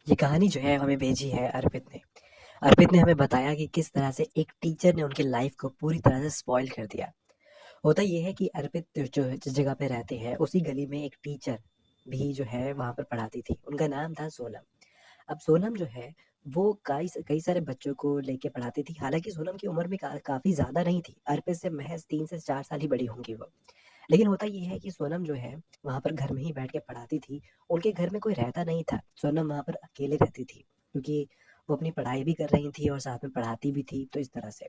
ये कहानी जो है हमें भेजी है अर्पित ने। अर्पित ने हमें बताया कि किस तरह से एक टीचर ने उनकी लाइफ को पूरी तरह से स्पॉइल कर दिया। होता ये है कि अर्पित जो जिस जगह पे रहते हैं उसी गली में एक टीचर भी जो है वहाँ पर पढ़ाती थी। उनका नाम था सोनम। अब सोनम जो है वो कई सारे बच्चों को लेके पढ़ाती थी। हालाँकि सोनम की उम्र भी काफ़ी ज़्यादा नहीं थी। अर्पित से महज़ 3 से 4 साल ही बड़ी होंगी वो। लेकिन होता ये है कि सोनम जो है वहाँ पर घर में ही बैठ के पढ़ाती थी। उनके घर में कोई रहता नहीं था। सोनम वहाँ पर अकेले रहती थी क्योंकि वो अपनी पढ़ाई भी कर रही थी और साथ में पढ़ाती भी थी, तो इस तरह से।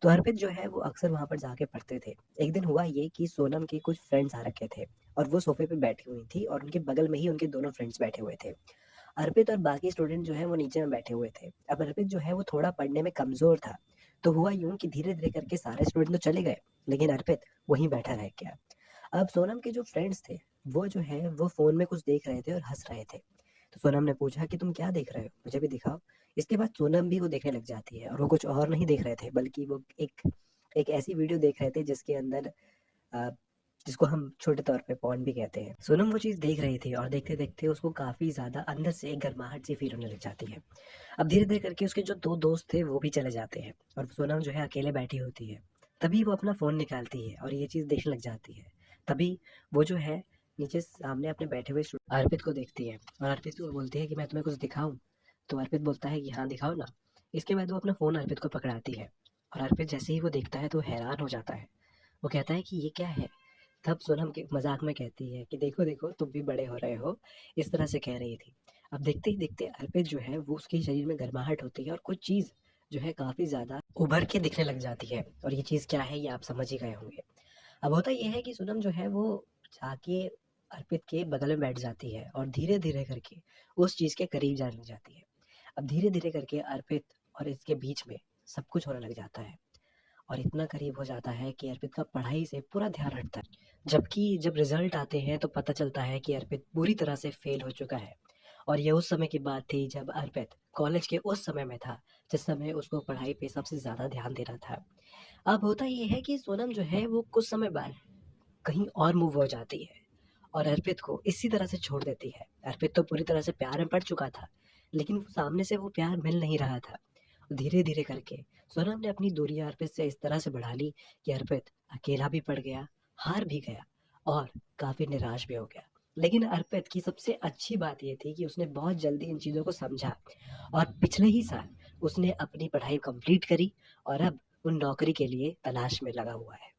तो अर्पित जो है वो अक्सर वहाँ पर जाके पढ़ते थे। एक दिन हुआ ये कि सोनम के कुछ फ्रेंड्स आ रखे थे और वो सोफ़े पे बैठी हुई थी और उनके बगल में ही उनके दोनों फ्रेंड्स बैठे हुए थे। अर्पित और बाकी स्टूडेंट जो है वो नीचे में बैठे हुए थे। अब अर्पित जो है वो थोड़ा पढ़ने में कमज़ोर था। तो हुआ यूँ कि धीरे-धीरे करके सारे स्टूडेंट तो चले गए, लेकिन अर्पित वहीं बैठा रह गया। अब सोनम के जो फ्रेंड्स थे, वो जो है वो फ़ोन में कुछ देख रहे थे और हँस रहे थे। तो सोनम ने पूछा कि तुम क्या देख रहे हो? मुझे भी दिखाओ। इसके बाद सोनम भी वो देखने लग जाती है और वो कुछ और नहीं देख रहे थे बल्कि वो एक एक ऐसी वीडियो देख रहे थे जिसके अंदर अ, जिसको हम छोटे तौर पे पॉर्न भी कहते हैं। सोनम वो चीज़ देख रही थी और देखते-देखते उसको काफ़ी ज़्यादा अंदर से एक गर्माहट सी फ़ील होने लग जाती है। अब धीरे-धीरे करके उसके जो 2 दोस्त थे वो भी चले जाते हैं और सोनम जो है अकेले बैठी होती है। तभी वो अपना फ़ोन निकालती है और ये चीज़ देखने लग जाती है। तभी वो जो है नीचे सामने अपने बैठे हुए अर्पित को देखती है और अर्पित को बोलती है कि मैं तुम्हें कुछ दिखाऊँ? तो अर्पित बोलता है कि हाँ, दिखाओ ना। इसके बाद वो अपना फ़ोन अर्पित को पकड़ाती है और अर्पित जैसे ही वो देखता है तो हैरान हो जाता है। वो कहता है कि ये क्या है? तब सोनम के मज़ाक में कहती है कि देखो, देखो तुम भी बड़े हो रहे हो, इस तरह से कह रही थी। अब देखते ही देखते अर्पित जो है वो उसके शरीर में गर्माहट होती है और कुछ चीज़ जो है काफ़ी ज़्यादा उभर के दिखने लग जाती है और ये चीज़ क्या है ये आप समझ ही गए होंगे। अब होता ये है कि सोनम जो है वो जाके अर्पित के बगल में बैठ जाती है और धीरे-धीरे करके उस चीज़ के करीब जाने लग जाती है। अब धीरे-धीरे करके अर्पित और इसके बीच में सब कुछ होने लग जाता है और इतना करीब हो जाता है कि अर्पित का पढ़ाई से पूरा ध्यान हटता है। जबकि जब रिजल्ट आते हैं तो पता चलता है कि अर्पित पूरी तरह से फेल हो चुका है और ये उस समय की बात थी जब अर्पित कॉलेज के उस समय में था जिस समय उसको पढ़ाई पे सबसे ज़्यादा ध्यान देना था। अब होता ये है कि सोनम जो है वो कुछ समय बाद कहीं और मूव हो जाती है और अर्पित को इसी तरह से छोड़ देती है। अर्पित तो पूरी तरह से प्यार में पड़ चुका था, लेकिन सामने से वो प्यार मिल नहीं रहा था। धीरे-धीरे करके सोनम ने अपनी दूरी अर्पित से इस तरह से बढ़ा ली कि अर्पित अकेला भी पड़ गया, हार भी गया और काफ़ी निराश भी हो गया। लेकिन अर्पित की सबसे अच्छी बात ये थी कि उसने बहुत जल्दी इन चीज़ों को समझा और पिछले ही साल उसने अपनी पढ़ाई कंप्लीट करी और अब वो नौकरी के लिए तलाश में लगा हुआ है।